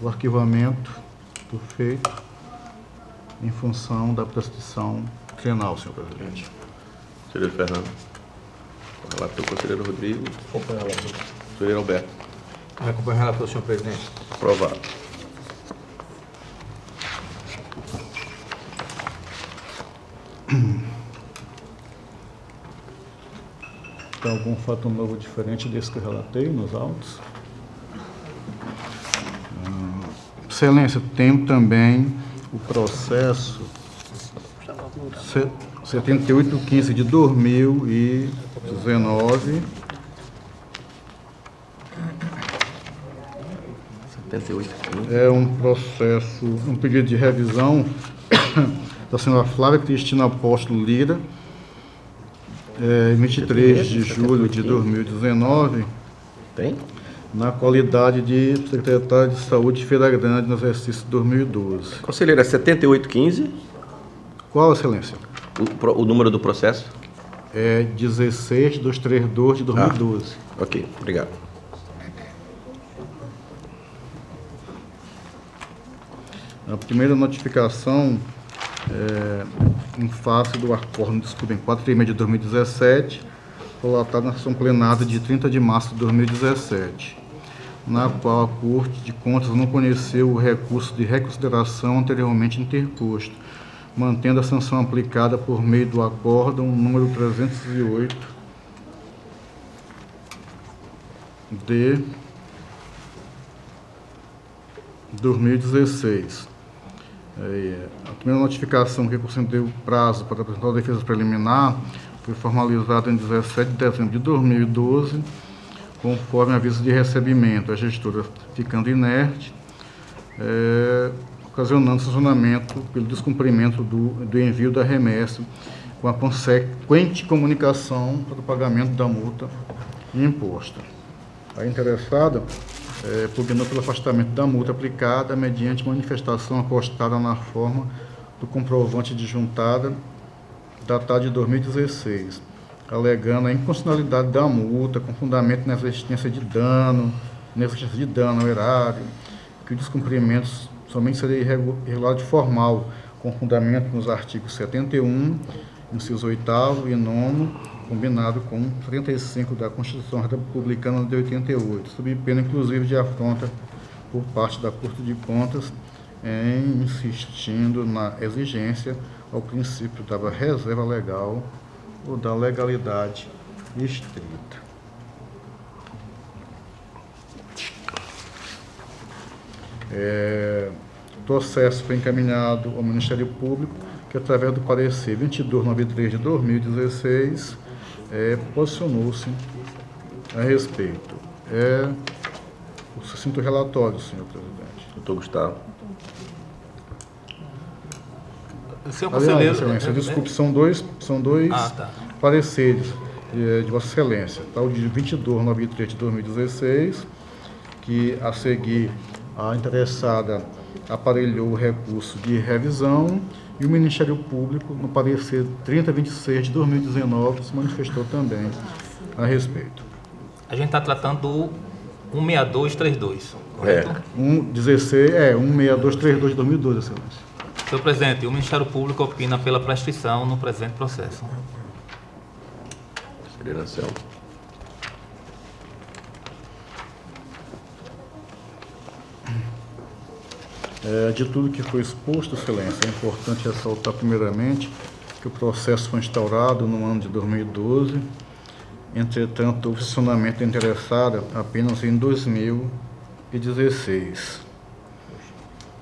o arquivamento do feito em função da prescrição trienal, senhor presidente. Conselheiro Fernando. O relator, conselheiro Rodrigo. Acompanho o relator. Conselheiro Alberto. Me acompanho o relator, senhor presidente. Aprovado. Tem algum fato novo diferente desse que eu relatei nos autos? Excelência, tem também o processo 7815 de 2019. 78. É um processo, um pedido de revisão da senhora Flávia Cristina Apóstolo Lira, 23 de julho de 2019, Tem? na qualidade de secretário de Saúde de Feira Grande no exercício de 2012. Conselheiro, é 7815 Qual, excelência? o número do processo? É 16232 de 2012. Ok, obrigado. A primeira notificação em face do acórdão, desculpem, 4,6 de 2017, relatado na sessão plenária de 30 de março de 2017, na qual a Corte de Contas não conheceu o recurso de reconsideração anteriormente interposto, mantendo a sanção aplicada por meio do acórdão número 308 de 2016. A primeira notificação que concedeu o prazo para apresentar a defesa preliminar foi formalizada em 17 de dezembro de 2012, conforme aviso de recebimento, a gestora ficando inerte, ocasionando sancionamento pelo descumprimento do envio da remessa, com a consequente comunicação para o pagamento da multa imposta. A interessada pugnou pelo afastamento da multa aplicada mediante manifestação apostada na forma do comprovante adjuntada datado de 2016, alegando a inconstitucionalidade da multa com fundamento na existência de dano ao erário, que o descumprimento somente seria irregularidade formal, com fundamento nos artigos 71, inciso 8º e 9º, combinado com 35 da Constituição Republicana de 88, sob pena inclusive de afronta por parte da Corte de Contas, insistindo na exigência ao princípio da reserva legal ou da legalidade estrita. O processo foi encaminhado ao Ministério Público, que através do parecer 2293 de 2016, posicionou-se a respeito. O sucinto relatório, senhor presidente. Doutor Gustavo. Senhor Aliás, conselheiro... excelência, desculpe, são dois pareceres de Vossa Excelência. Tá? O de 2293 de 2016, que a seguir a interessada aparelhou o recurso de revisão, e o Ministério Público, no parecer 3026 de 2019, se manifestou também a respeito. A gente está tratando do 16232, correto? 16232 de 2012, excelência. Senhor presidente, o Ministério Público opina pela prescrição no presente processo. Conselheiro Anselmo. De tudo que foi exposto, excelência, é importante ressaltar primeiramente que o processo foi instaurado no ano de 2012, entretanto, o funcionamento da interessada apenas em 2016,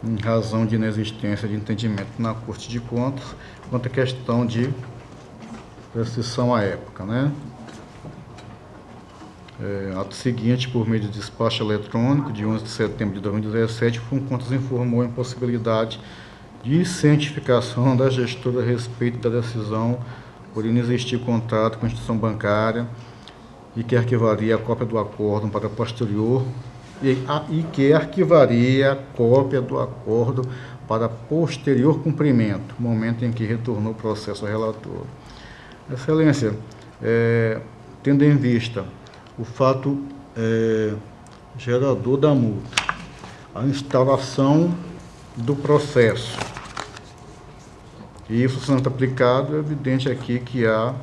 em razão de inexistência de entendimento na Corte de Contas quanto à questão de prescrição à época, né? Ato seguinte, por meio de despacho eletrônico de 11 de setembro de 2017, o Funcontas informou a impossibilidade de cientificação da gestora a respeito da decisão por inexistir contrato com a instituição bancária e que arquivaria a cópia do acórdão para posterior e que arquivaria a cópia do acórdão para posterior cumprimento, momento em que retornou o processo ao relator. Excelência, tendo em vista o fato gerador da multa, a instauração do processo. E isso sendo aplicado, é evidente aqui que há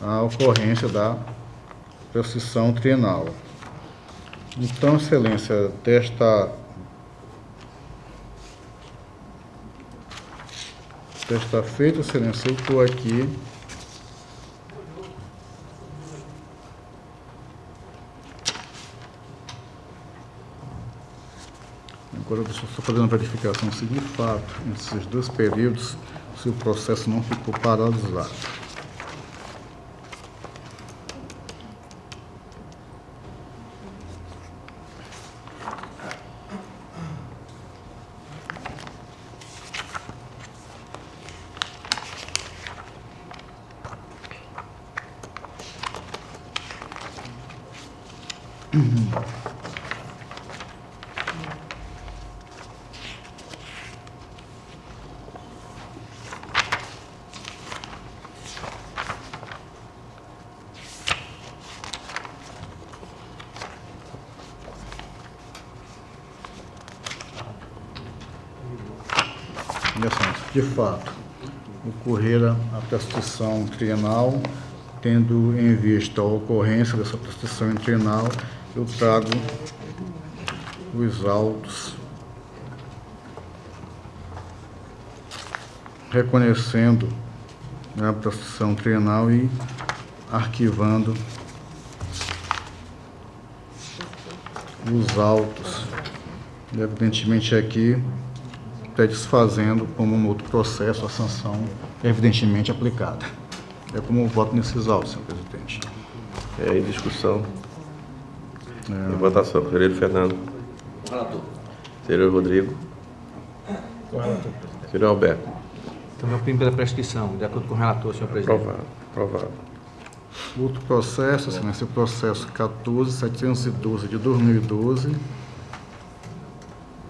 a ocorrência da prescrição trienal. Então, Excelência, desta feita, Excelência, eu estou aqui agora eu estou fazendo uma verificação se de fato, nesses 2 períodos, se o processo não ficou paralisado. De fato, ocorrer a prescrição trienal, tendo em vista a ocorrência dessa prescrição trienal, eu trago os autos reconhecendo a prescrição trienal e arquivando os autos, evidentemente aqui até desfazendo, como no outro processo, a sanção evidentemente aplicada. É como eu voto nesses autos, senhor presidente. Em discussão. Em votação. Conselheiro Fernando. Relator. Conselheiro Rodrigo. Conselheiro Alberto. Então, meu opinião pela prescrição, de acordo com o relator, senhor presidente. Aprovado. Outro processo, Excelência, o processo 14.712 de 2012.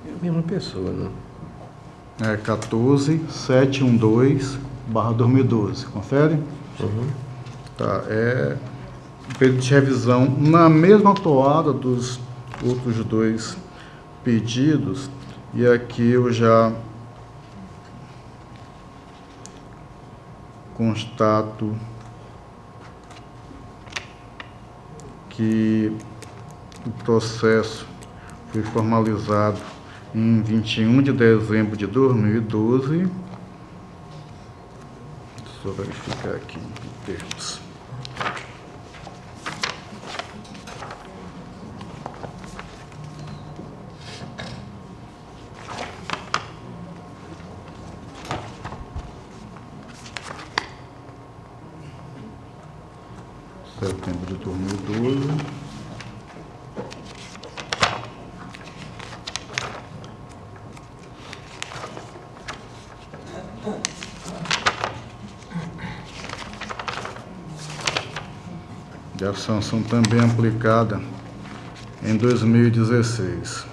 É a mesma pessoa, né? 14.712/2012. Confere? Tá, é período de revisão na mesma toada dos outros 2 pedidos, e aqui eu já constato que o processo foi formalizado em 21 de dezembro de 2012. Deixa eu verificar aqui em termos. Setembro de 2012. E a sanção também aplicada em 2016.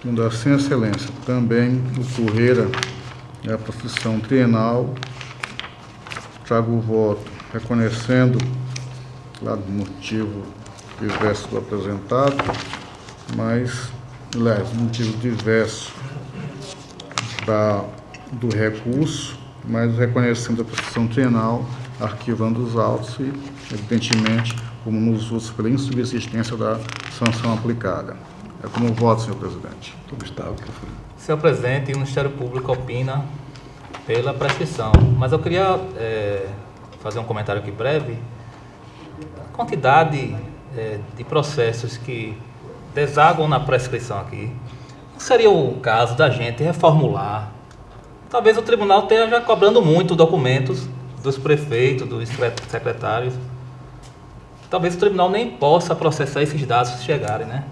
Tendo assim, Excelência, também ocorrera a prescrição trienal, trago o voto reconhecendo lá do motivo diverso do apresentado, mas, aliás, motivo diverso do recurso, mas reconhecendo a prescrição trienal, arquivando os autos e, evidentemente, como nos outros, pela insubsistência da sanção aplicada. É como voto, senhor presidente. Gustavo. Senhor presidente, o Ministério Público opina pela prescrição, mas eu queria fazer um comentário aqui breve. A quantidade de processos que desaguam na prescrição aqui, não seria o caso da gente reformular? Talvez o tribunal esteja já cobrando muito documentos dos prefeitos, dos secretários. Talvez o tribunal nem possa processar esses dados se chegarem, né?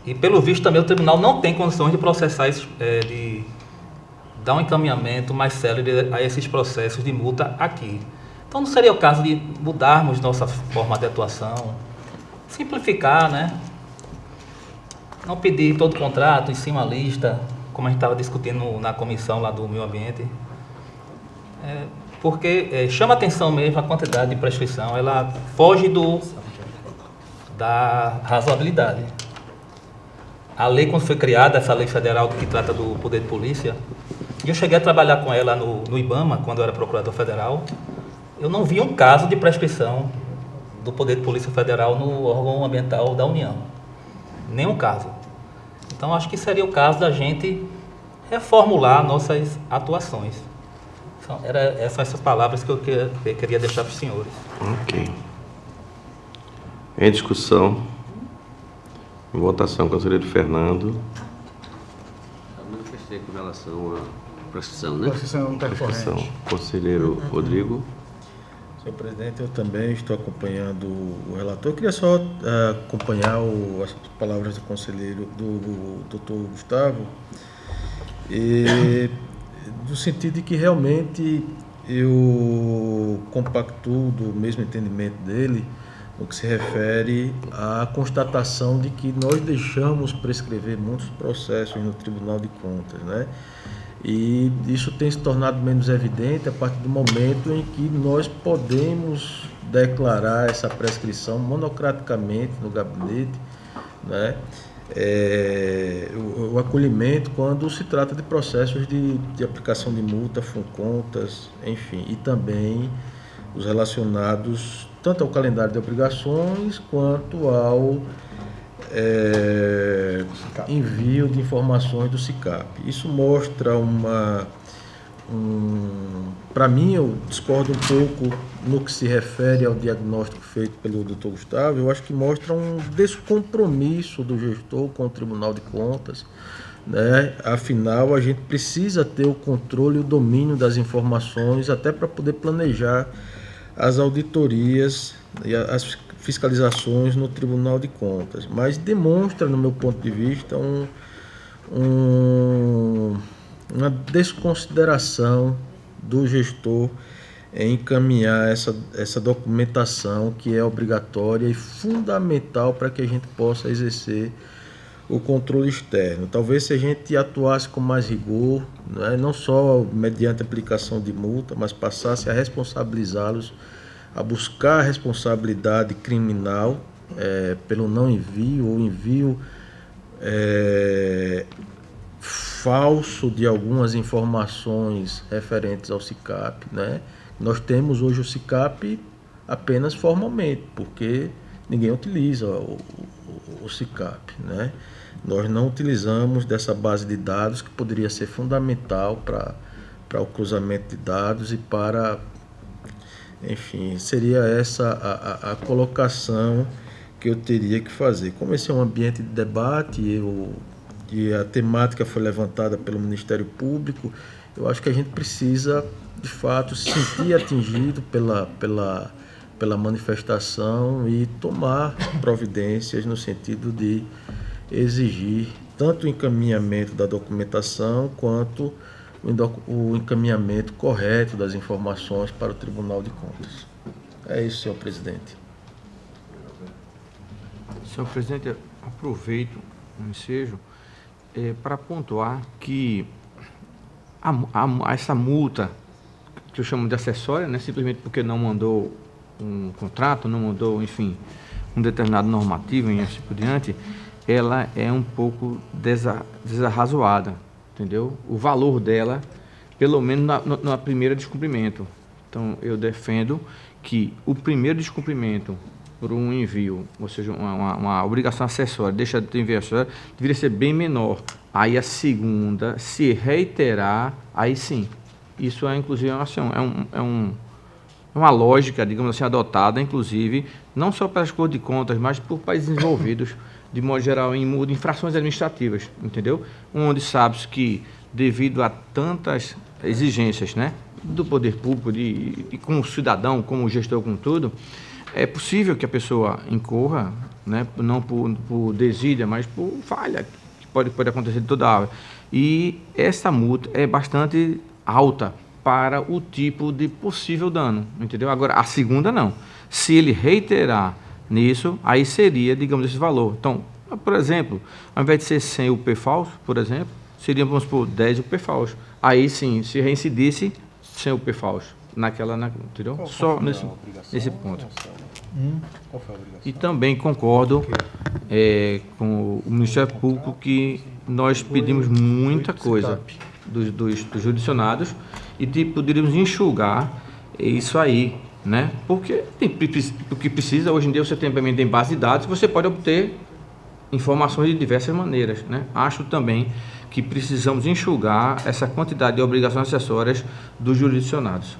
E pelo visto também o tribunal não tem condições de processar, de dar um encaminhamento mais célere a esses processos de multa aqui. Então não seria o caso de mudarmos nossa forma de atuação, simplificar, né? Não pedir todo o contrato em cima da lista, como a gente estava discutindo na comissão lá do meio ambiente. porque chama atenção mesmo a quantidade de prescrição, ela foge da razoabilidade. A lei, quando foi criada, essa lei federal que trata do poder de polícia, e eu cheguei a trabalhar com ela no IBAMA, quando eu era procurador federal, eu não vi um caso de prescrição do poder de polícia federal no órgão ambiental da União. Nenhum caso. Então, acho que seria o caso da gente reformular nossas atuações. São essas palavras que eu queria deixar para os senhores. Ok. Em discussão, em votação, conselheiro Fernando. Eu manifestei com relação à prescrição, né? Prescrição Discussão. intercorrente. Conselheiro Rodrigo. Senhor presidente, eu também estou acompanhando o relator. Eu queria só acompanhar as palavras do conselheiro, do doutor Gustavo, no sentido de que realmente eu compactuo do mesmo entendimento dele no que se refere à constatação de que nós deixamos prescrever muitos processos no Tribunal de Contas, né? E isso tem se tornado menos evidente a partir do momento em que nós podemos declarar essa prescrição monocraticamente no gabinete, né? O acolhimento quando se trata de processos de aplicação de multa, FUNCONTAS, enfim, e também os relacionados tanto ao calendário de obrigações quanto ao envio de informações do SICAP. Isso mostra para mim, eu discordo um pouco no que se refere ao diagnóstico feito pelo Dr. Gustavo. Eu acho que mostra um descompromisso do gestor com o Tribunal de Contas, né? Afinal, a gente precisa ter o controle e o domínio das informações até para poder planejar as auditorias e as fiscalizações no Tribunal de Contas, mas demonstra, no meu ponto de vista, uma desconsideração do gestor em encaminhar essa documentação que é obrigatória e fundamental para que a gente possa exercer o controle externo. Talvez se a gente atuasse com mais rigor, né, não só mediante aplicação de multa, mas passasse a responsabilizá-los, a buscar a responsabilidade criminal pelo não envio ou envio falso de algumas informações referentes ao SICAP, né? Nós temos hoje o SICAP apenas formalmente, porque ninguém utiliza o SICAP, né? Nós não utilizamos dessa base de dados que poderia ser fundamental para o cruzamento de dados e para, enfim, seria essa a colocação que eu teria que fazer. Como esse é um ambiente de debate e a temática foi levantada pelo Ministério Público, eu acho que a gente precisa, de fato, se sentir atingido pela manifestação e tomar providências no sentido de exigir tanto o encaminhamento da documentação quanto o encaminhamento correto das informações para o Tribunal de Contas. É isso, senhor presidente. Senhor presidente, eu aproveito o ensejo para pontuar que essa multa, que eu chamo de acessória, né, simplesmente porque não mandou um contrato, não mandou, enfim, um determinado normativo e assim por diante, ela é um pouco desarrazoada, entendeu? O valor dela, pelo menos na primeira descumprimento. Então, eu defendo que o primeiro descumprimento por um envio, ou seja, uma obrigação acessória, deixa de enviar acessória, deveria ser bem menor. Aí a segunda, se reiterar, aí sim. Isso é, inclusive, uma lógica, digamos assim, adotada, inclusive, não só pelas Cortes de Contas, mas por países desenvolvidos, de modo geral, em infrações administrativas, entendeu? Onde sabe-se que, devido a tantas exigências, né, do poder público, e como cidadão, como gestor, com tudo, é possível que a pessoa incorra, né, não por desídia, mas por falha, que pode acontecer de toda a hora. E essa multa é bastante alta para o tipo de possível dano, entendeu? Agora, a segunda não. Se ele reiterar nisso, aí seria, digamos, esse valor. Então, por exemplo, ao invés de ser 100 UP falso, por exemplo, seria, vamos supor, 10 UP falso. Aí sim, se reincidisse, 100 UP falso. entendeu? Só nesse ponto. Qual foi a obrigação? E também concordo com o Ministério Público que nós pedimos muita coisa dos jurisdicionados e poderíamos enxugar isso aí, né? Porque o que precisa, hoje em dia você também tem base de dados e você pode obter informações de diversas maneiras, né? Acho também que precisamos enxugar essa quantidade de obrigações acessórias dos jurisdicionados.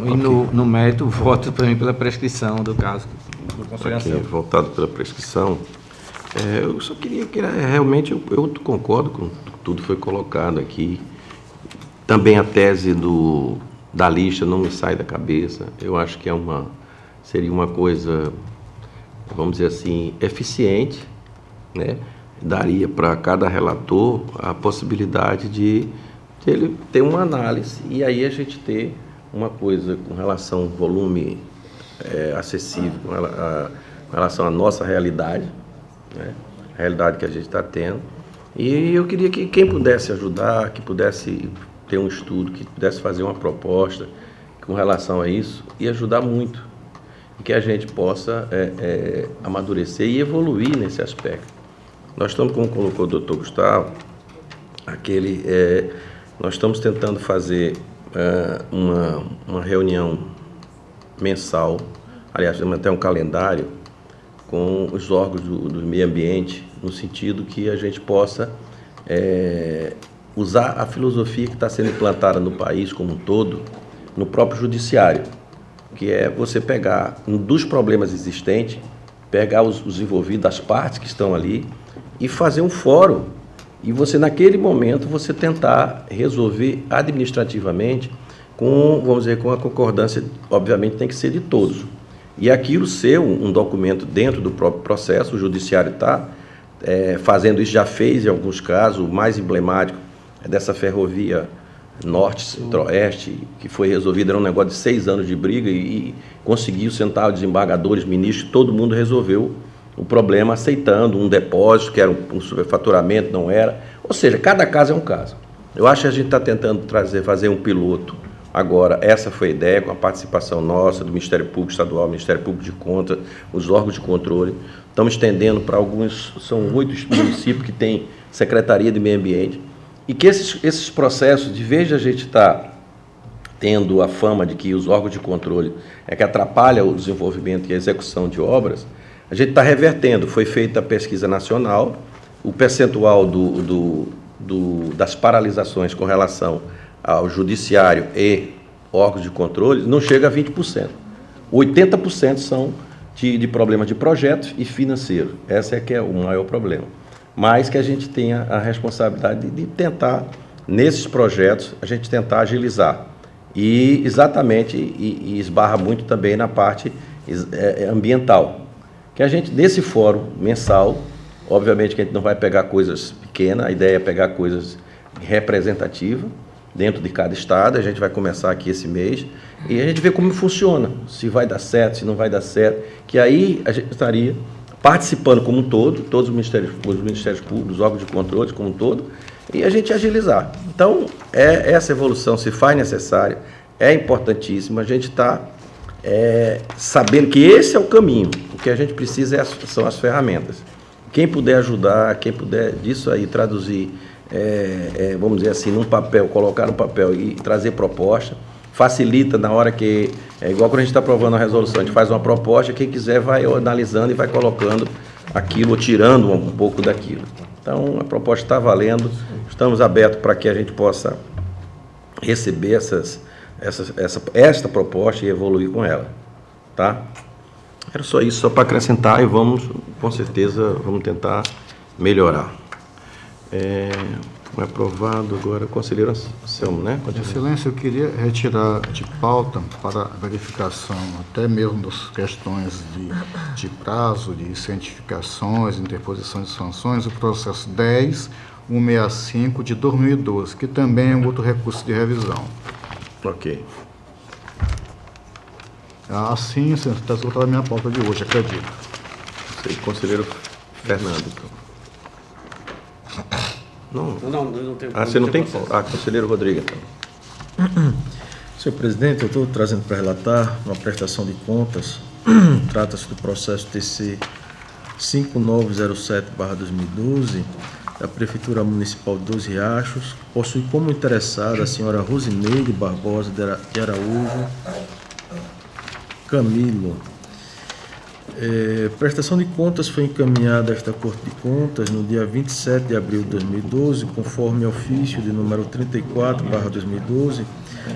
E no mérito, voto também pela prescrição do caso do Aqui, voltado pela prescrição, eu só queria que realmente eu concordo com tudo que foi colocado aqui. Também a tese da lista não me sai da cabeça. Eu acho que seria uma coisa, vamos dizer assim, eficiente, né? Daria para cada relator a possibilidade de ele ter uma análise e aí a gente ter uma coisa com relação ao volume acessível, com relação à nossa realidade, né? A realidade que a gente está tendo. E eu queria que quem pudesse ajudar, que pudesse ter um estudo, que pudesse fazer uma proposta com relação a isso, ia ajudar muito. E que a gente possa amadurecer e evoluir nesse aspecto. Nós estamos, como colocou o doutor Gustavo, nós estamos tentando fazer uma reunião mensal, aliás, temos até um calendário com os órgãos do meio ambiente, no sentido que a gente possa usar a filosofia que está sendo implantada no país como um todo, no próprio judiciário, que é você pegar dos problemas existentes, pegar os envolvidos, as partes que estão ali, e fazer um fórum, e você naquele momento você tentar resolver administrativamente vamos dizer, com a concordância, obviamente tem que ser de todos. E aquilo ser um documento dentro do próprio processo, o judiciário está fazendo isso, já fez em alguns casos, o mais emblemático é dessa ferrovia norte-centro-oeste, que foi resolvida, era um negócio de 6 anos de briga e conseguiu sentar desembargadores, ministros, todo mundo resolveu o problema aceitando um depósito, que era um superfaturamento, não era. Ou seja, cada caso é um caso. Eu acho que a gente está tentando fazer um piloto. Agora, essa foi a ideia, com a participação nossa, do Ministério Público Estadual, Ministério Público de Contas, os órgãos de controle. Estamos estendendo para alguns, são 8 municípios que têm Secretaria de Meio Ambiente, e que esses processos, de vez de a gente estar tendo a fama de que os órgãos de controle que atrapalham o desenvolvimento e a execução de obras, a gente está revertendo. Foi feita a pesquisa nacional, o percentual das paralisações com relação ao judiciário e órgãos de controle não chega a 20%. 80% são de problemas de projetos e financeiro. Esse é que é o maior problema. Mas que a gente tenha a responsabilidade de tentar, nesses projetos, a gente tentar agilizar. E exatamente, e esbarra muito também na parte ambiental. Que a gente, nesse fórum mensal, obviamente que a gente não vai pegar coisas pequenas, a ideia é pegar coisas representativas dentro de cada estado. A gente vai começar aqui esse mês e a gente vê como funciona, se vai dar certo, se não vai dar certo, que aí a gente estaria participando como um todo, todos os ministérios públicos, os órgãos de controle como um todo, e a gente agilizar. Então, essa evolução se faz necessária, é importantíssima, a gente está sabendo que esse é o caminho. O que a gente precisa são as ferramentas. Quem puder ajudar, quem puder disso aí traduzir, vamos dizer assim, num papel, colocar no papel e trazer proposta, facilita na hora que, igual quando a gente está aprovando a resolução, a gente faz uma proposta, quem quiser vai analisando e vai colocando aquilo, ou tirando um pouco daquilo. Então, a proposta está valendo, estamos abertos para que a gente possa receber esta proposta e evoluir com ela, tá? Era só isso, só para acrescentar, e vamos, com certeza, vamos tentar melhorar. Foi aprovado agora, conselheiro Anselmo, né? Excelência, eu queria retirar de pauta para verificação, até mesmo das questões de prazo, de cientificações, interposição de sanções, o processo 10.165 de 2012, que também é um outro recurso de revisão. Ok. Assim, está esgotada a minha pauta de hoje, acredito. Sei, conselheiro Fernando, então. Não. Não tenho. Você não tem? Conselheiro Rodrigo, então. Senhor presidente, eu estou trazendo para relatar uma prestação de contas. Trata-se do processo TC 5907/2012 da Prefeitura Municipal de Dois Riachos. Possui como interessada a senhora Rosineide Barbosa de Araújo Camilo. Prestação de contas foi encaminhada a esta Corte de Contas no dia 27 de abril de 2012, conforme ofício de número 34/2012.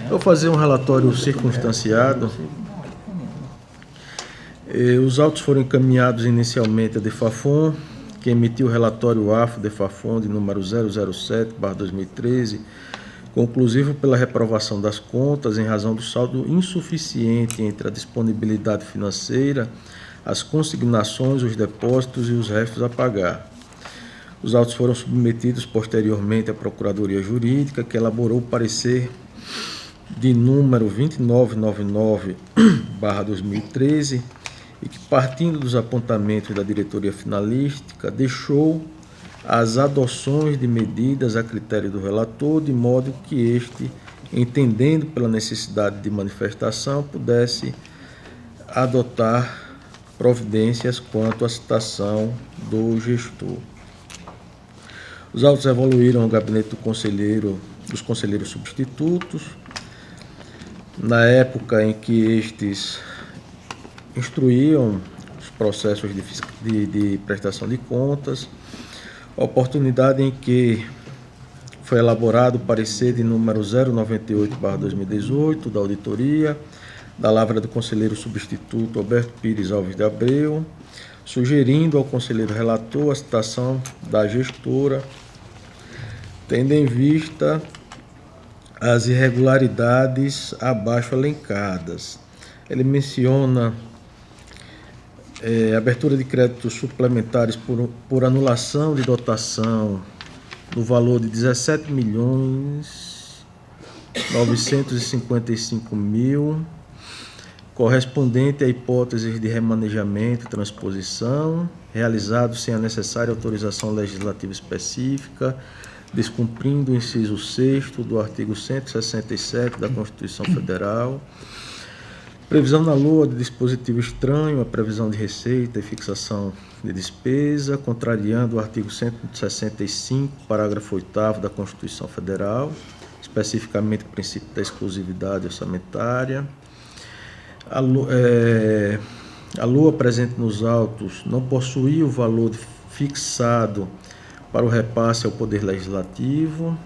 Eu vou fazer um relatório circunstanciado. Os autos foram encaminhados inicialmente a DEFAFON, que emitiu o relatório AFO-DEFAFON de número 007/2013, conclusivo pela reprovação das contas em razão do saldo insuficiente entre a disponibilidade financeira, as consignações, os depósitos e os restos a pagar. Os autos foram submetidos posteriormente à Procuradoria Jurídica, que elaborou o parecer de número 2999/2013 e que, partindo dos apontamentos da diretoria finalística, deixou as adoções de medidas a critério do relator, de modo que este, entendendo pela necessidade de manifestação, pudesse adotar providências quanto à citação do gestor. Os autos evoluíram ao gabinete dos conselheiros substitutos, na época em que estes instruíam os processos de prestação de contas, oportunidade em que foi elaborado o parecer de número 098/2018 da auditoria, da lavra do conselheiro substituto Alberto Pires Alves de Abreu, sugerindo ao conselheiro relator a citação da gestora, tendo em vista as irregularidades abaixo elencadas. Ele menciona abertura de créditos suplementares por anulação de dotação no valor de 17.955.000, correspondente a hipóteses de remanejamento e transposição, realizado sem a necessária autorização legislativa específica, descumprindo o inciso 6º do artigo 167 da Constituição Federal, previsão na LOA de dispositivo estranho à previsão de receita e fixação de despesa, contrariando o artigo 165, parágrafo 8º da Constituição Federal, especificamente o princípio da exclusividade orçamentária. A LOA presente nos autos não possuía o valor fixado para o repasse ao Poder Legislativo,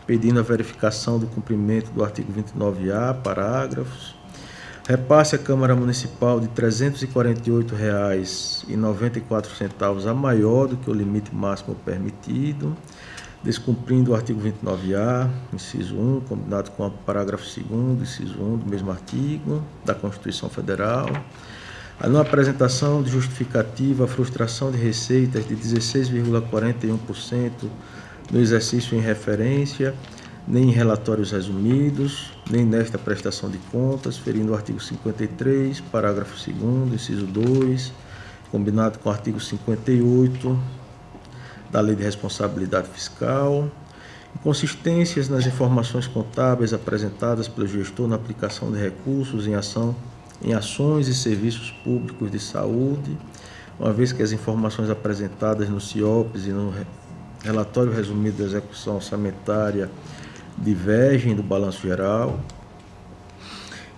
pedindo a verificação do cumprimento do artigo 29A, parágrafos. Repasse à Câmara Municipal de R$ 348,94 a maior do que o limite máximo permitido, descumprindo o artigo 29A, inciso 1, combinado com o parágrafo 2º, inciso 1 do mesmo artigo da Constituição Federal. A não apresentação de justificativa, a frustração de receitas de 16,41% no exercício em referência, nem em relatórios resumidos, nem nesta prestação de contas, ferindo o artigo 53, parágrafo 2º, inciso 2, combinado com o artigo 58 da Lei de Responsabilidade Fiscal, inconsistências nas informações contábeis apresentadas pelo gestor na aplicação de recursos em ações e serviços públicos de saúde, uma vez que as informações apresentadas no CIOPS e no relatório resumido da execução orçamentária divergem do balanço geral,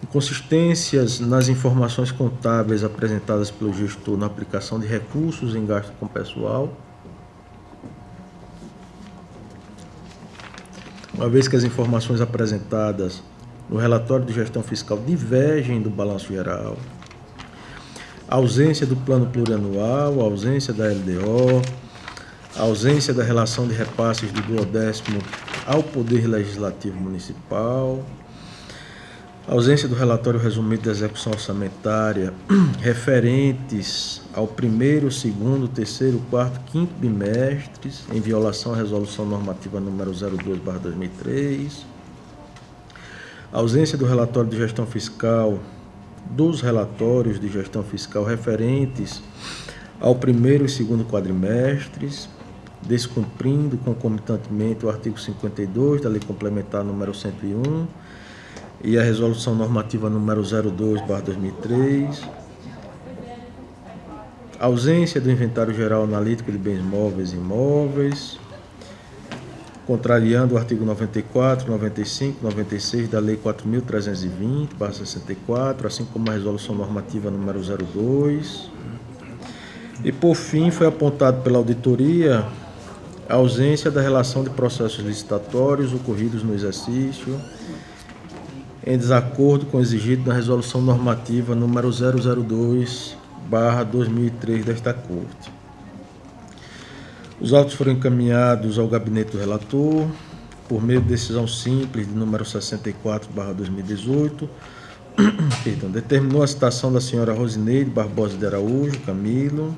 inconsistências nas informações contábeis apresentadas pelo gestor na aplicação de recursos em gasto com pessoal, uma vez que as informações apresentadas no relatório de gestão fiscal divergem do balanço geral, ausência do plano plurianual, ausência da LDO, ausência da relação de repasses do 12º ao Poder Legislativo Municipal, ausência do relatório resumido da execução orçamentária referentes ao primeiro, segundo, terceiro, quarto, quinto bimestres, em violação à resolução normativa número 02/2003, ausência do relatório de gestão fiscal, dos relatórios de gestão fiscal referentes ao primeiro e segundo quadrimestres, descumprindo concomitantemente o artigo 52 da Lei Complementar número 101, e a resolução normativa número 02/2003. Ausência do inventário geral analítico de bens móveis e imóveis, contrariando o artigo 94, 95, 96 da Lei 4.320/64, assim como a resolução normativa número 02. E, por fim, foi apontado pela auditoria a ausência da relação de processos licitatórios ocorridos no exercício, em desacordo com o exigido na resolução normativa número 002/2003 desta Corte. Os autos foram encaminhados ao gabinete do relator por meio de decisão simples de número 64/2018. Determinou a citação da senhora Rosineide Barbosa de Araújo Camilo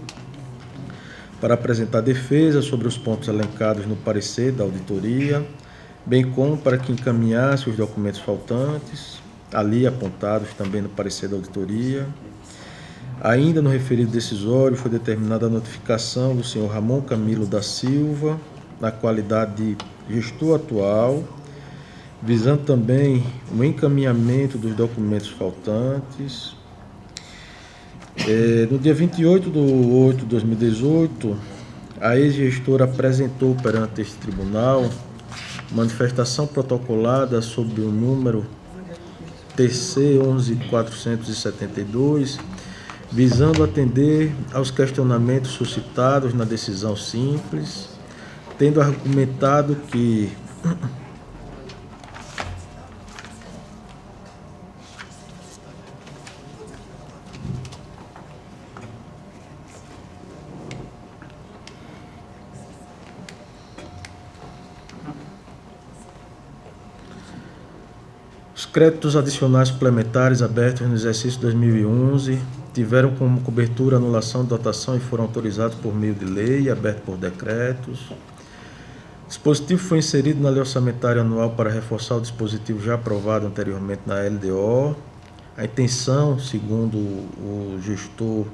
para apresentar defesa sobre os pontos elencados no parecer da auditoria, bem como para que encaminhasse os documentos faltantes, ali apontados também no parecer da auditoria. Ainda no referido decisório foi determinada a notificação do senhor Ramon Camilo da Silva, na qualidade de gestor atual, visando também o encaminhamento dos documentos faltantes. No dia 28/8/2018, a ex-gestora apresentou perante este tribunal manifestação protocolada sob o número TC 11.472, visando atender aos questionamentos suscitados na decisão simples, tendo argumentado que os créditos adicionais suplementares abertos no exercício 2011 tiveram como cobertura a anulação de dotação e foram autorizados por meio de lei e abertos por decretos. O dispositivo foi inserido na lei orçamentária anual para reforçar o dispositivo já aprovado anteriormente na LDO. A intenção, segundo o gestor,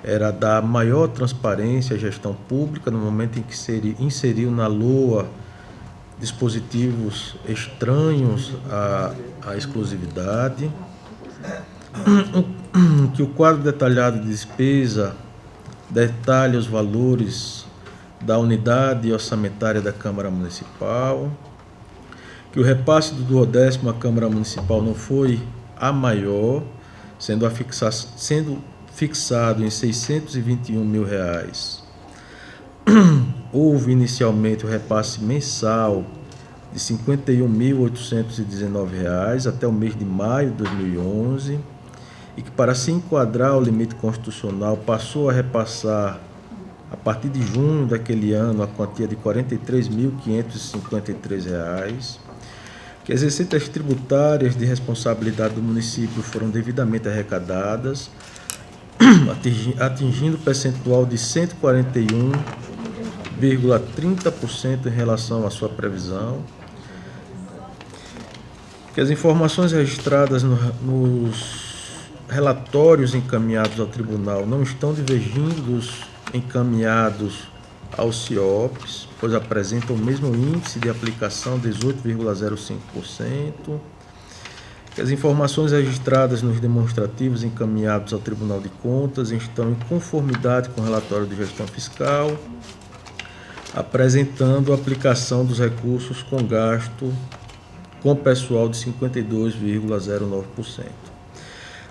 era dar maior transparência à gestão pública no momento em que inseriu na LOA dispositivos estranhos à exclusividade, que o quadro detalhado de despesa detalha os valores da unidade orçamentária da Câmara Municipal, que o repasse do 10º à Câmara Municipal não foi a maior, sendo fixado em R$ 621 mil. Houve inicialmente o repasse mensal de R$ 51.819 até o mês de maio de 2011, e que, para se enquadrar ao limite constitucional, passou a repassar, a partir de junho daquele ano, a quantia de R$ 43.553, que as receitas tributárias de responsabilidade do município foram devidamente arrecadadas, atingindo o percentual de 141,30% em relação à sua previsão, que as informações registradas nos relatórios encaminhados ao tribunal não estão divergindo dos encaminhados aos CIOPs, pois apresentam o mesmo índice de aplicação, 18,05%, que as informações registradas nos demonstrativos encaminhados ao Tribunal de Contas estão em conformidade com o relatório de gestão fiscal, apresentando a aplicação dos recursos com gasto com pessoal de 52,09%.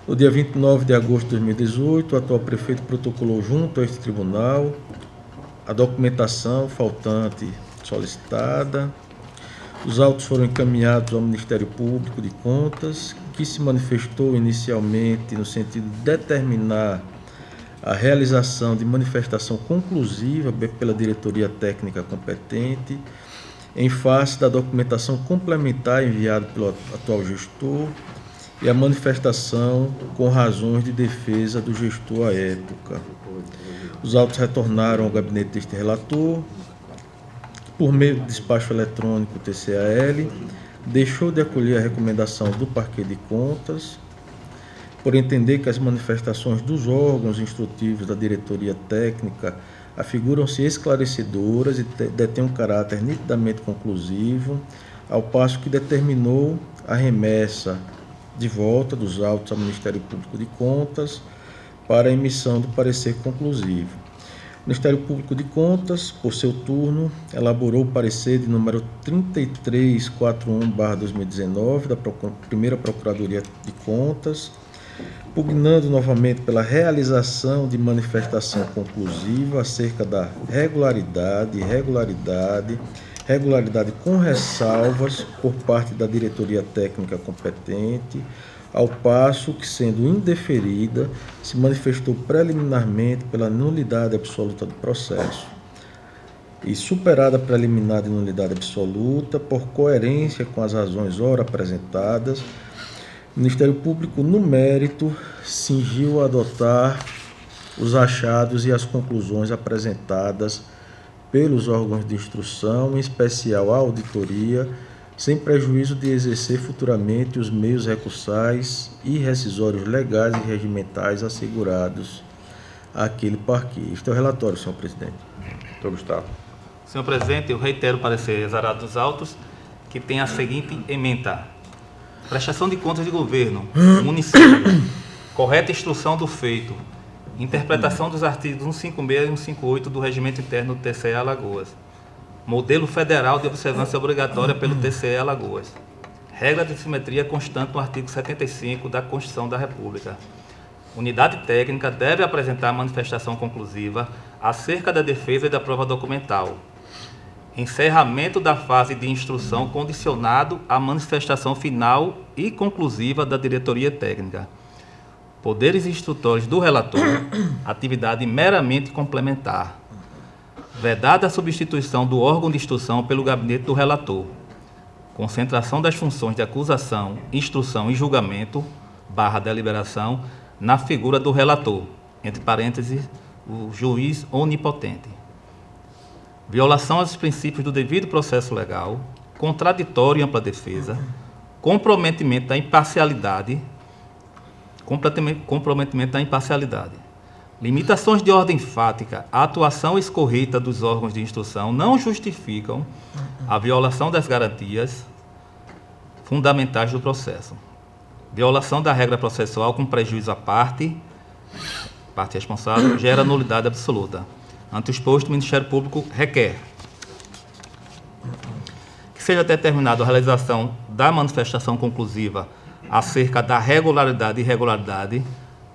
No dia 29 de agosto de 2018, o atual prefeito protocolou junto a este tribunal a documentação faltante solicitada. Os autos foram encaminhados ao Ministério Público de Contas, que se manifestou inicialmente no sentido de determinar a realização de manifestação conclusiva pela diretoria técnica competente, em face da documentação complementar enviada pelo atual gestor e a manifestação com razões de defesa do gestor à época. Os autos retornaram ao gabinete deste relator, que, por meio do despacho eletrônico TCAL, deixou de acolher a recomendação do Parquet de Contas, por entender que as manifestações dos órgãos instrutivos da diretoria técnica afiguram-se esclarecedoras e detêm um caráter nitidamente conclusivo, ao passo que determinou a remessa de volta dos autos ao Ministério Público de Contas para a emissão do parecer conclusivo. O Ministério Público de Contas, por seu turno, elaborou o parecer de número 3341/2019 da Primeira Procuradoria de Contas, pugnando novamente pela realização de manifestação conclusiva acerca da regularidade com ressalvas por parte da diretoria técnica competente, ao passo que, sendo indeferida, se manifestou preliminarmente pela nulidade absoluta do processo. E superada a preliminar de nulidade absoluta, por coerência com as razões ora apresentadas, o Ministério Público, no mérito, cingiu a adotar os achados e as conclusões apresentadas pelos órgãos de instrução, em especial a auditoria, sem prejuízo de exercer futuramente os meios recursais e rescisórios legais e regimentais assegurados àquele parquê. Este é o relatório, senhor presidente. Doutor Gustavo. Senhor presidente, eu reitero o parecer exarado dos autos, que tem a seguinte ementa: prestação de contas de governo, município, correta instrução do feito, interpretação dos artigos 156 e 158 do Regimento Interno do TCE Alagoas, modelo federal de observância obrigatória pelo TCE Alagoas, regra de simetria constante no artigo 75 da Constituição da República. Unidade técnica deve apresentar manifestação conclusiva acerca da defesa e da prova documental. Encerramento da fase de instrução condicionado à manifestação final e conclusiva da diretoria técnica. Poderes instrutores do relator, atividade meramente complementar. Vedada a substituição do órgão de instrução pelo gabinete do relator. Concentração das funções de acusação, instrução e julgamento, deliberação, na figura do relator, entre parênteses, o juiz onipotente. Violação aos princípios do devido processo legal, contraditório e ampla defesa, comprometimento da imparcialidade, limitações de ordem fática, a atuação escorreita dos órgãos de instrução não justificam a violação das garantias fundamentais do processo. Violação da regra processual com prejuízo à parte responsável, gera nulidade absoluta. Ante o exposto, o Ministério Público requer que seja determinada a realização da manifestação conclusiva acerca da regularidade e irregularidade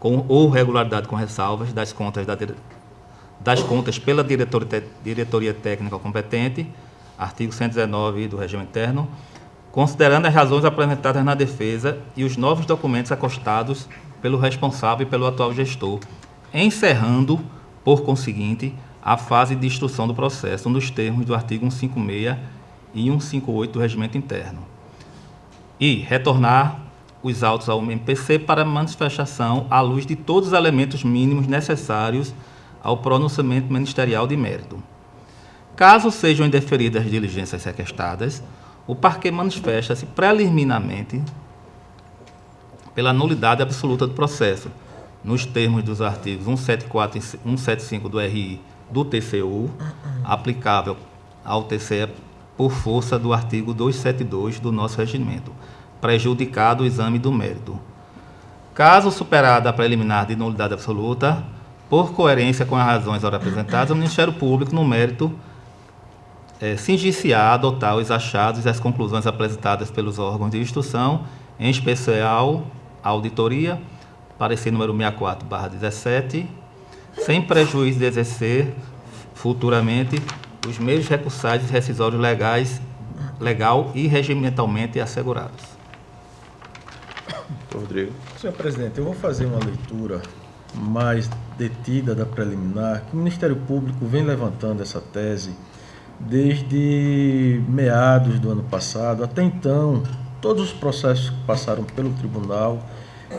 ou regularidade com ressalvas das contas pela diretoria técnica competente, artigo 119 do Regimento Interno, considerando as razões apresentadas na defesa e os novos documentos acostados pelo responsável e pelo atual gestor, encerrando, por conseguinte, a fase de instrução do processo nos termos do artigo 156 e 158 do Regimento Interno. E retornar os autos ao MPC para manifestação à luz de todos os elementos mínimos necessários ao pronunciamento ministerial de mérito. Caso sejam indeferidas as diligências requestadas, o parquê manifesta-se preliminarmente pela nulidade absoluta do processo, nos termos dos artigos 174 e 175 do RI do TCU, aplicável ao TCE por força do artigo 272 do nosso regimento, prejudicado o exame do mérito. Caso superada a preliminar de nulidade absoluta, por coerência com as razões ora apresentadas, o Ministério Público, no mérito, cingir-se-á a adotar os achados e as conclusões apresentadas pelos órgãos de instrução, em especial a auditoria, parecer número 64/17, sem prejuízo de exercer futuramente os meios recursais e rescisórios legal e regimentalmente assegurados. Rodrigo. Senhor presidente, eu vou fazer uma leitura mais detida da preliminar, que o Ministério Público vem levantando essa tese desde meados do ano passado. Até então, todos os processos que passaram pelo tribunal,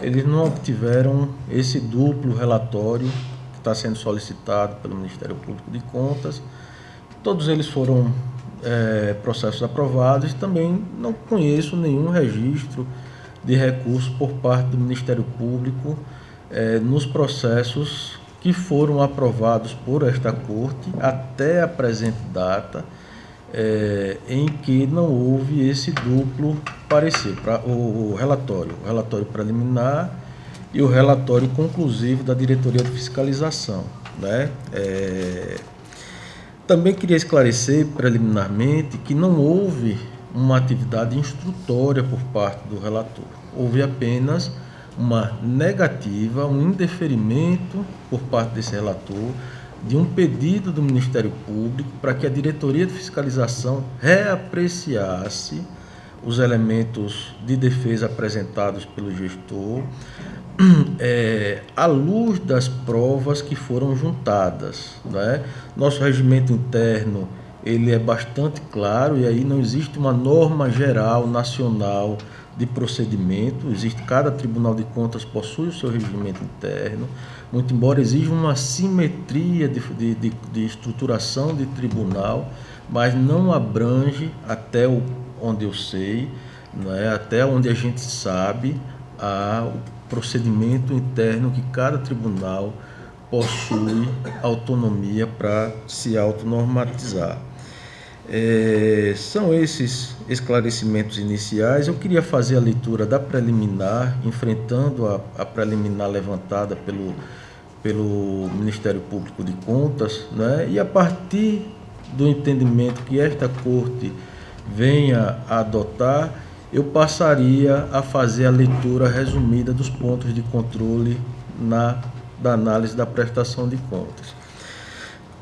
eles não obtiveram esse duplo relatório que está sendo solicitado pelo Ministério Público de Contas. Todos eles foram processos aprovados e também não conheço nenhum registro de recurso por parte do Ministério Público nos processos que foram aprovados por esta Corte até a presente data, em que não houve esse duplo parecer, o relatório preliminar e o relatório conclusivo da Diretoria de Fiscalização, né? Também queria esclarecer preliminarmente que não houve uma atividade instrutória por parte do relator. Houve apenas uma negativa, um indeferimento por parte desse relator de um pedido do Ministério Público para que a Diretoria de Fiscalização reapreciasse os elementos de defesa apresentados pelo gestor à luz das provas que foram juntadas, né? Nosso regimento interno ele é bastante claro e aí não existe uma norma geral nacional de procedimento, cada Tribunal de Contas possui o seu regimento interno, muito embora exija uma simetria de estruturação de tribunal, mas não abrange, até onde eu sei, né, até onde a gente sabe, o procedimento interno que cada tribunal possui autonomia para se autonormatizar. São esses esclarecimentos iniciais. Eu queria fazer a leitura da preliminar, enfrentando a preliminar levantada pelo Ministério Público de Contas, né? E a partir do entendimento que esta Corte venha a adotar, eu passaria a fazer a leitura resumida dos pontos de controle da análise da prestação de contas.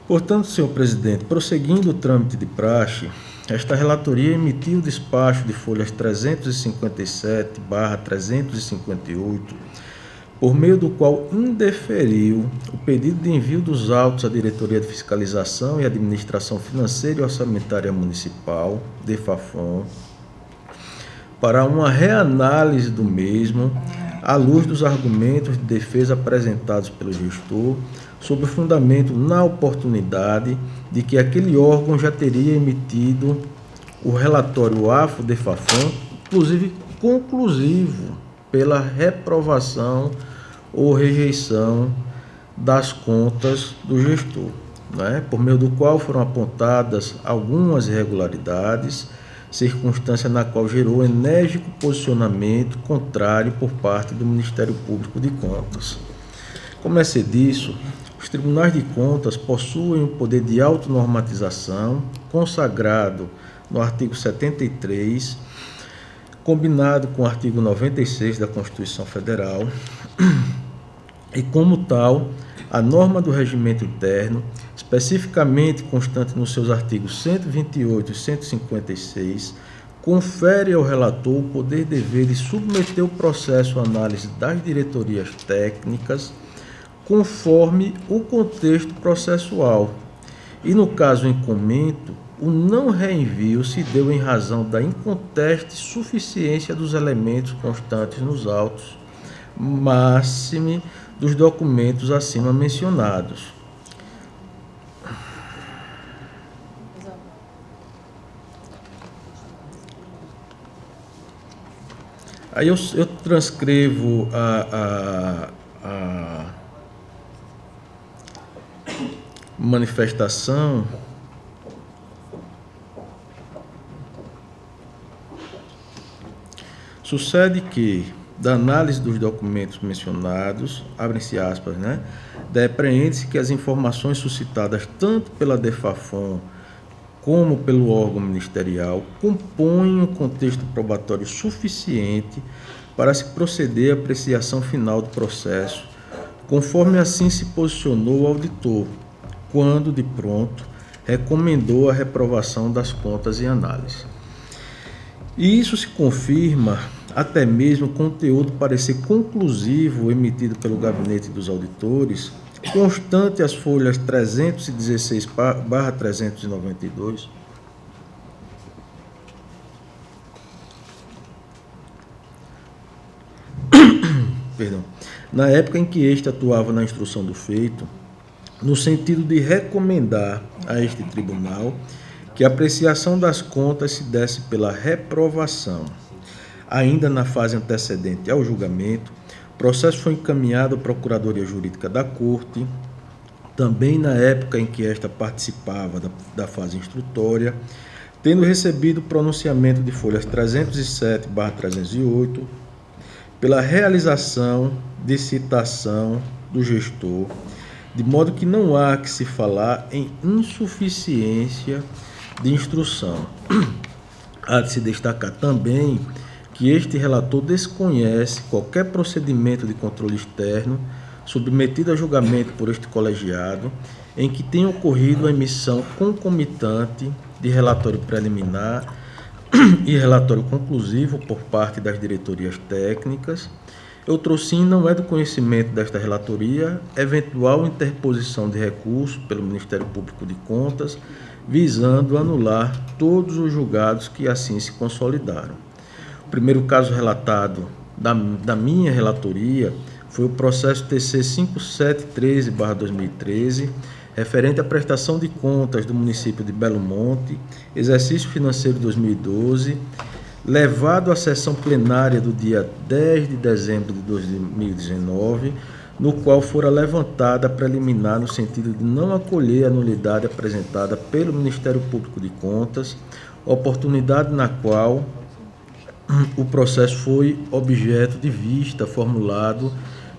Portanto, senhor presidente, prosseguindo o trâmite de praxe, esta relatoria emitiu o despacho de folhas 357/358, por meio do qual indeferiu o pedido de envio dos autos à Diretoria de Fiscalização e Administração Financeira e Orçamentária Municipal, DEFAFON, para uma reanálise do mesmo, à luz dos argumentos de defesa apresentados pelo gestor, sob o fundamento, na oportunidade, de que aquele órgão já teria emitido o relatório AFO-DEFAFON, inclusive conclusivo, pela reprovação ou rejeição das contas do gestor, né? Por meio do qual foram apontadas algumas irregularidades, circunstância na qual gerou enérgico posicionamento contrário por parte do Ministério Público de Contas. Como é ser disso, os tribunais de contas possuem o poder de autonormatização consagrado no artigo 73, combinado com o artigo 96 da Constituição Federal, e como tal, a norma do regimento interno, especificamente constante nos seus artigos 128 e 156, confere ao relator o poder e dever de submeter o processo à análise das diretorias técnicas conforme o contexto processual. E no caso em comento, o não reenvio se deu em razão da inconteste suficiência dos elementos constantes nos autos, máxime dos documentos acima mencionados. Aí eu transcrevo a manifestação sucede que, da análise dos documentos mencionados, abrem-se aspas, né, depreende-se que as informações suscitadas tanto pela DEFAFON como pelo órgão ministerial compõem um contexto probatório suficiente para se proceder à apreciação final do processo, conforme assim se posicionou o auditor, quando, de pronto, recomendou a reprovação das contas em análise. E isso se confirma até mesmo com o teor do parecer conclusivo emitido pelo Gabinete dos Auditores, constante as folhas 316/392, na época em que este atuava na instrução do feito, no sentido de recomendar a este tribunal que a apreciação das contas se desse pela reprovação. Ainda na fase antecedente ao julgamento, o processo foi encaminhado à Procuradoria Jurídica da Corte, também na época em que esta participava da fase instrutória, tendo recebido o pronunciamento de folhas 307/308, pela realização de citação do gestor, de modo que não há que se falar em insuficiência de instrução. Há de se destacar também que este relator desconhece qualquer procedimento de controle externo submetido a julgamento por este colegiado em que tenha ocorrido a emissão concomitante de relatório preliminar e relatório conclusivo por parte das diretorias técnicas. Outrossim, não é do conhecimento desta relatoria eventual interposição de recurso pelo Ministério Público de Contas, visando anular todos os julgados que assim se consolidaram. O primeiro caso relatado da minha relatoria foi o processo TC 5713/2013, referente à prestação de contas do município de Belo Monte, exercício financeiro 2012, levado à sessão plenária do dia 10 de dezembro de 2019, no qual fora levantada a preliminar no sentido de não acolher a nulidade apresentada pelo Ministério Público de Contas, oportunidade na qual o processo foi objeto de vista formulado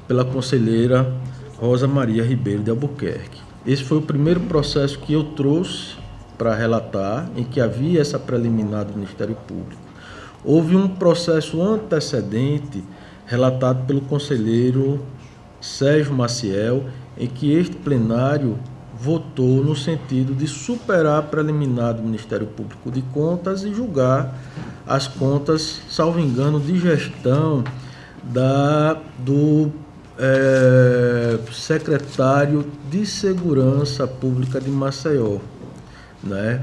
pela conselheira Rosa Maria Ribeiro de Albuquerque. Esse foi o primeiro processo que eu trouxe para relatar, em que havia essa preliminar do Ministério Público. Houve um processo antecedente relatado pelo conselheiro Sérgio Maciel, em que este plenário votou no sentido de superar a preliminar do Ministério Público de Contas e julgar as contas, salvo engano, de gestão do secretário de Segurança Pública de Maceió, né?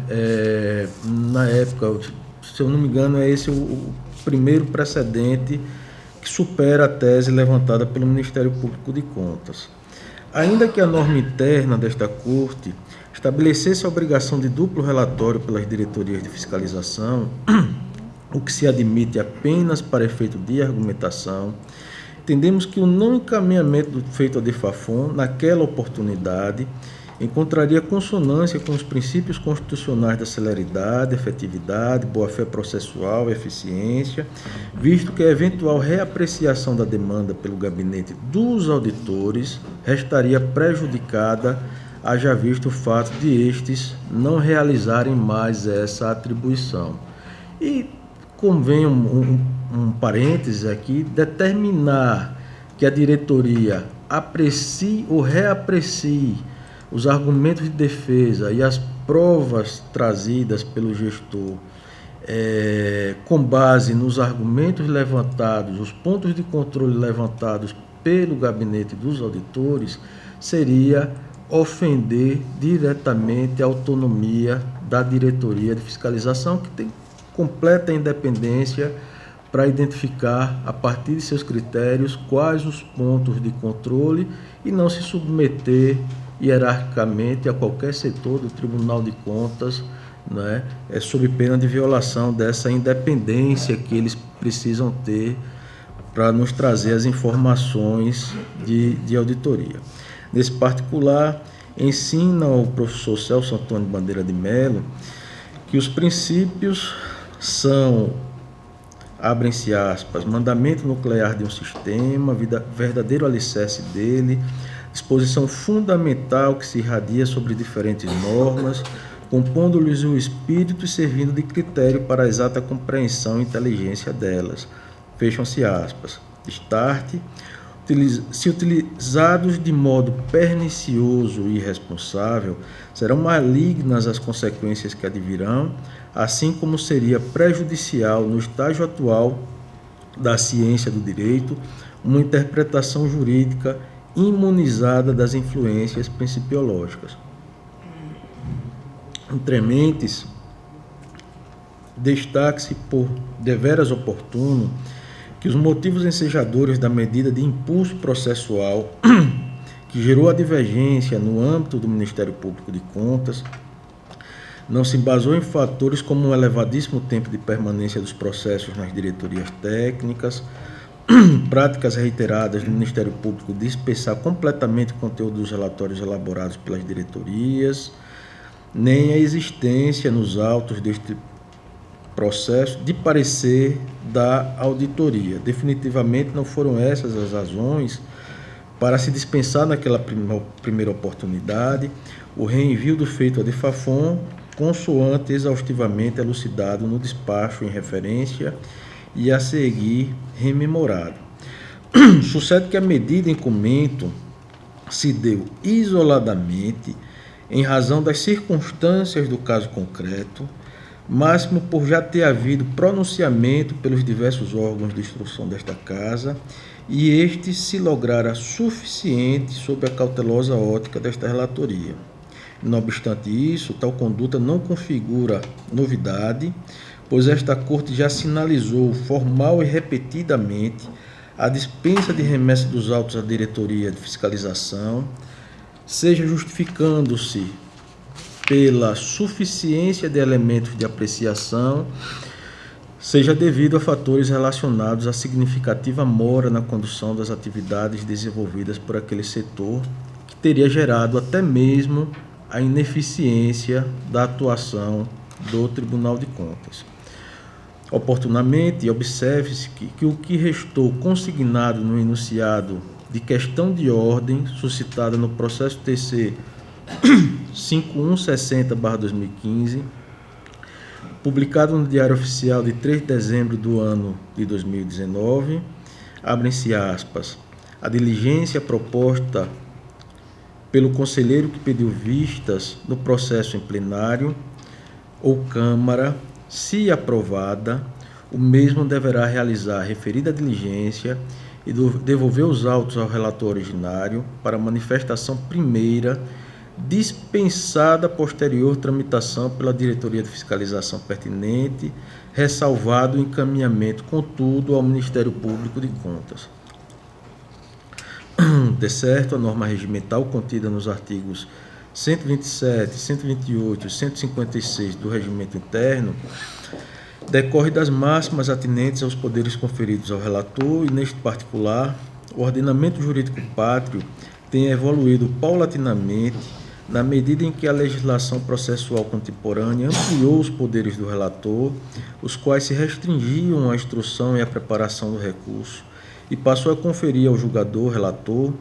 Na época, se eu não me engano, é esse o primeiro precedente que supera a tese levantada pelo Ministério Público de Contas. Ainda que a norma interna desta Corte estabelecesse a obrigação de duplo relatório pelas diretorias de fiscalização, o que se admite apenas para efeito de argumentação, entendemos que o não encaminhamento feito a DEFAFON, naquela oportunidade, encontraria consonância com os princípios constitucionais da celeridade, efetividade, boa-fé processual, eficiência, visto que a eventual reapreciação da demanda pelo gabinete dos auditores restaria prejudicada, haja visto o fato de estes não realizarem mais essa atribuição. E convém um parêntese aqui, determinar que a diretoria aprecie ou reaprecie os argumentos de defesa e as provas trazidas pelo gestor com base nos argumentos levantados, os pontos de controle levantados pelo gabinete dos auditores, seria ofender diretamente a autonomia da diretoria de fiscalização, que tem completa independência para identificar, a partir de seus critérios, quais os pontos de controle e não se submeter hierarquicamente a qualquer setor do Tribunal de Contas, né, sob pena de violação dessa independência que eles precisam ter para nos trazer as informações de auditoria. Nesse particular, ensina o professor Celso Antônio Bandeira de Mello que os princípios são, abrem-se aspas, mandamento nuclear de um sistema, verdadeiro alicerce dele, disposição fundamental que se irradia sobre diferentes normas, compondo-lhes o espírito e servindo de critério para a exata compreensão e inteligência delas. Fecham-se aspas. Start. Se utilizados de modo pernicioso e irresponsável, serão malignas as consequências que advirão, assim como seria prejudicial no estágio atual da ciência do direito uma interpretação jurídica imunizada das influências principiológicas. Entrementes, destaque-se por deveras oportuno que os motivos ensejadores da medida de impulso processual que gerou a divergência no âmbito do Ministério Público de Contas não se embasou em fatores como um elevadíssimo tempo de permanência dos processos nas diretorias técnicas, práticas reiteradas do Ministério Público de dispersar completamente o conteúdo dos relatórios elaborados pelas diretorias, nem a existência nos autos deste processo de parecer da auditoria. Definitivamente não foram essas as razões para se dispensar naquela primeira oportunidade o reenvio do feito a DEFAFON, consoante exaustivamente elucidado no despacho em referência e a seguir rememorado. Sucede que a medida em comento se deu isoladamente em razão das circunstâncias do caso concreto, máximo por já ter havido pronunciamento pelos diversos órgãos de instrução desta Casa e este se lograra suficiente sob a cautelosa ótica desta relatoria. Não obstante isso, tal conduta não configura novidade, pois esta Corte já sinalizou formal e repetidamente a dispensa de remessa dos autos à diretoria de fiscalização, seja justificando-se pela suficiência de elementos de apreciação, seja devido a fatores relacionados à significativa mora na condução das atividades desenvolvidas por aquele setor, que teria gerado até mesmo a ineficiência da atuação do Tribunal de Contas. Oportunamente, observe-se que o que restou consignado no enunciado de questão de ordem suscitada no processo TC 5160/2015, publicado no Diário Oficial de 3 de dezembro do ano de 2019, abrem-se aspas, a diligência proposta pelo conselheiro que pediu vistas no processo em plenário ou Câmara, se aprovada, o mesmo deverá realizar a referida diligência e devolver os autos ao relator originário para manifestação primeira, dispensada posterior tramitação pela diretoria de fiscalização pertinente, ressalvado o encaminhamento, contudo, ao Ministério Público de Contas. De certo, a norma regimental contida nos artigos 127, 128 e 156 do Regimento Interno decorre das máximas atinentes aos poderes conferidos ao relator e, neste particular, o ordenamento jurídico pátrio tem evoluído paulatinamente na medida em que a legislação processual contemporânea ampliou os poderes do relator, os quais se restringiam à instrução e à preparação do recurso, e passou a conferir ao julgador relator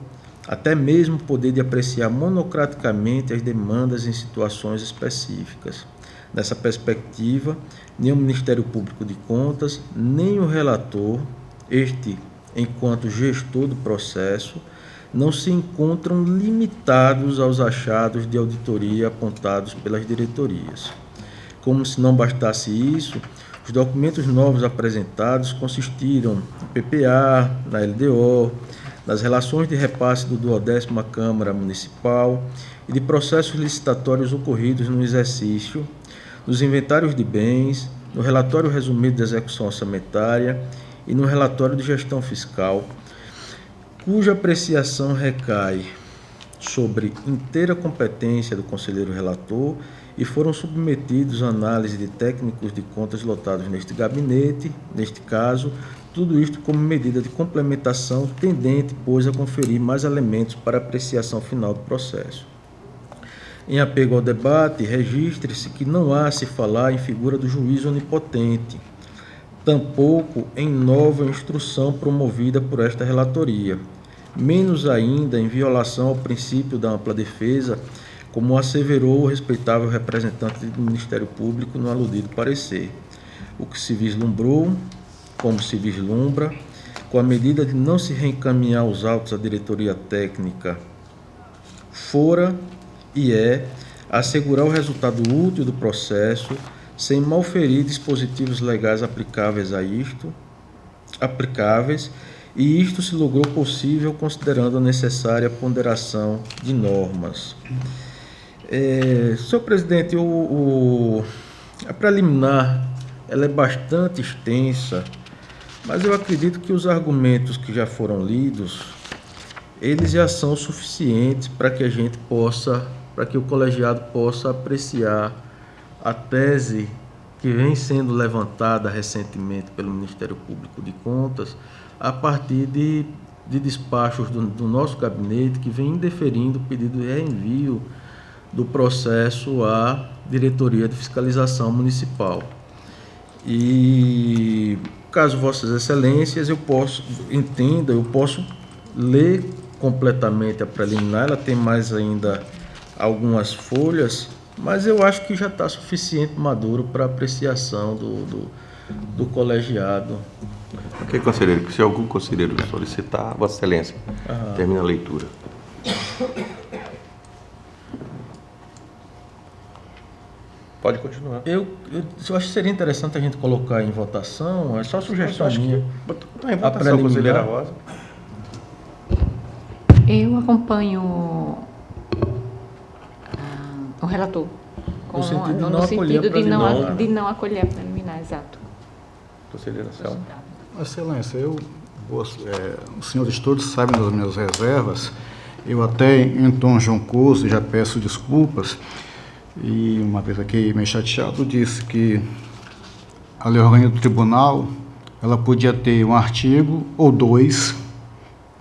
até mesmo o poder de apreciar monocraticamente as demandas em situações específicas. Nessa perspectiva, nem o Ministério Público de Contas, nem o relator, este enquanto gestor do processo, não se encontram limitados aos achados de auditoria apontados pelas diretorias. Como se não bastasse isso, os documentos novos apresentados consistiram no PPA, na LDO, nas relações de repasse do 12ª Câmara Municipal e de processos licitatórios ocorridos no exercício, nos inventários de bens, no relatório resumido de execução orçamentária e no relatório de gestão fiscal, cuja apreciação recai sobre inteira competência do conselheiro relator e foram submetidos à análise de técnicos de contas lotados neste gabinete, neste caso, tudo isto como medida de complementação tendente, pois, a conferir mais elementos para apreciação final do processo. Em apego ao debate, registre-se que não há se falar em figura do juiz onipotente, tampouco em nova instrução promovida por esta relatoria, menos ainda em violação ao princípio da ampla defesa, como asseverou o respeitável representante do Ministério Público no aludido parecer. O que se vislumbrou, como se vislumbra, com a medida de não se reencaminhar os autos à diretoria técnica, fora e é assegurar o resultado útil do processo sem malferir dispositivos legais aplicáveis e isto se logrou possível considerando a necessária ponderação de normas. Senhor presidente, a preliminar ela é bastante extensa, mas eu acredito que os argumentos que já foram lidos, eles já são suficientes para que a gente possa, para que o colegiado possa apreciar a tese que vem sendo levantada recentemente pelo Ministério Público de Contas a partir de despachos do nosso gabinete que vem indeferindo o pedido de reenvio do processo à Diretoria de Fiscalização Municipal. E, caso Vossas Excelências, eu posso ler completamente a preliminar, ela tem mais ainda algumas folhas, mas eu acho que já está suficiente maduro para apreciação do colegiado. Ok, conselheiro. Se algum conselheiro solicitar, Vossa Excelência, termina a leitura. Pode continuar. Eu acho que seria interessante a gente colocar em votação, é só sugestão minha. Está em votação, conselheira Rosa. Eu acompanho o relator. No sentido de não acolher a preliminar. De não acolher a preliminar, exato. Conselheira Selma. Excelência, os senhores todos sabem das minhas reservas. Eu até, em tom jocoso, já peço desculpas. E uma vez aqui, meio chateado, disse que a lei orgânica do tribunal, ela podia ter um artigo ou 2,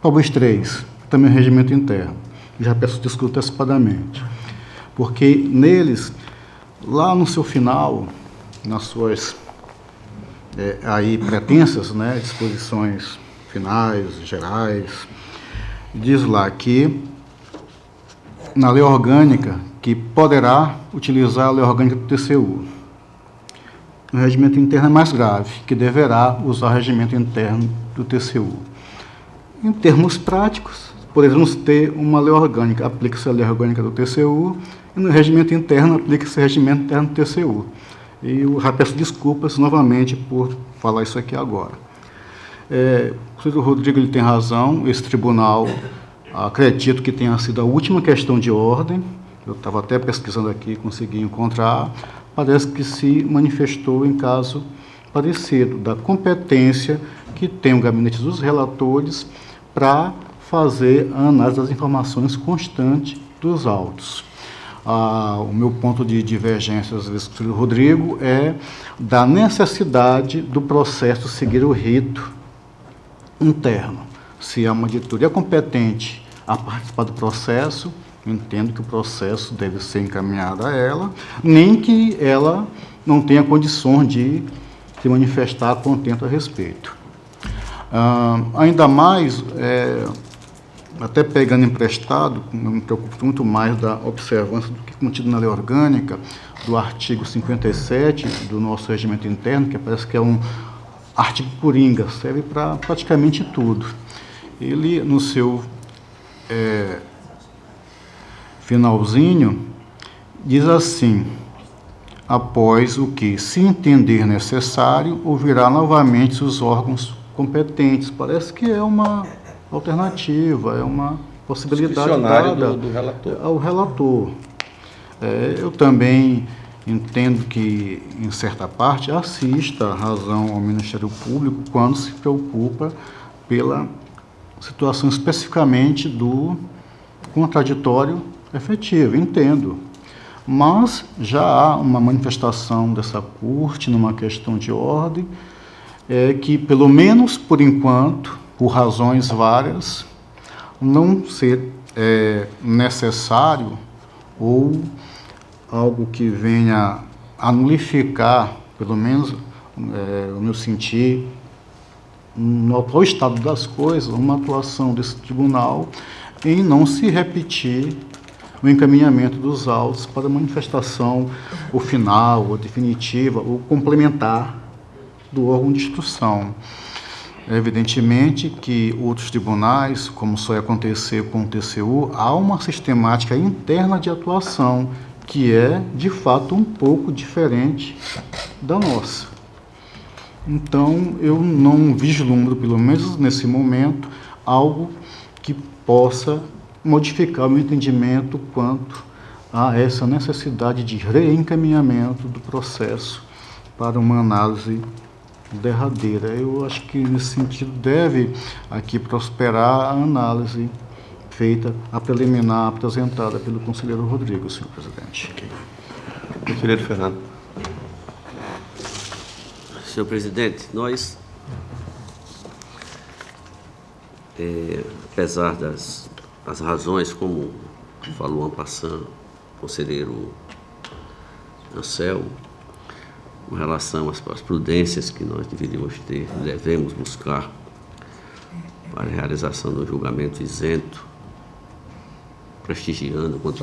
talvez 3, também o regimento interno. Já peço desculpas antecipadamente. Porque neles, lá no seu final, nas suas aí pretensas, né, disposições finais, gerais, diz lá que na lei orgânica que poderá utilizar a lei orgânica do TCU. No regimento interno é mais grave, que deverá usar o regimento interno do TCU. Em termos práticos, poderemos ter uma lei orgânica, aplica-se a lei orgânica do TCU, e no regimento interno aplica-se o regimento interno do TCU. E eu já peço desculpas novamente por falar isso aqui agora. O senhor Rodrigo ele tem razão, esse tribunal, acredito que tenha sido a última questão de ordem, eu estava até pesquisando aqui, consegui encontrar, parece que se manifestou em caso parecido, da competência que tem o gabinete dos relatores para fazer a análise das informações constantes dos autos. O meu ponto de divergência, às vezes, com o Rodrigo, é da necessidade do processo seguir o rito interno. Se a auditoria é competente a participar do processo, eu entendo que o processo deve ser encaminhado a ela, nem que ela não tenha condições de se manifestar contento a respeito. Ainda mais, até pegando emprestado, eu me preocupo muito mais da observância do que contido na lei orgânica, do artigo 57 do nosso regimento interno, que parece que é um artigo coringa, serve para praticamente tudo. Ele, no seu finalzinho, diz assim: após o que, se entender necessário, ouvirá novamente os órgãos competentes. Parece que é uma alternativa, é uma possibilidade dada do relator. Ao relator. Eu também entendo que, em certa parte, assista a razão ao Ministério Público quando se preocupa pela situação especificamente do contraditório efetivo, entendo. Mas já há uma manifestação dessa Corte numa questão de ordem, que, pelo menos por enquanto, por razões várias, não ser necessário ou algo que venha a nulificar, pelo menos o meu sentir, no atual estado das coisas, uma atuação desse tribunal em não se repetir o encaminhamento dos autos para manifestação ou final, ou definitiva, ou complementar do órgão de instrução. Evidentemente que outros tribunais, como só ia acontecer com o TCU, há uma sistemática interna de atuação que é, de fato, um pouco diferente da nossa. Então, eu não vislumbro, pelo menos nesse momento, algo que possa modificar o meu entendimento quanto a essa necessidade de reencaminhamento do processo para uma análise derradeira. Eu acho que, nesse sentido, deve aqui prosperar a análise feita, a preliminar apresentada pelo conselheiro Rodrigo, senhor presidente. Conselheiro Fernando. Senhor presidente, nós, apesar das razões, como falou en passant conselheiro Anselmo, com relação às prudências que nós devemos buscar para a realização do julgamento isento, prestigiando,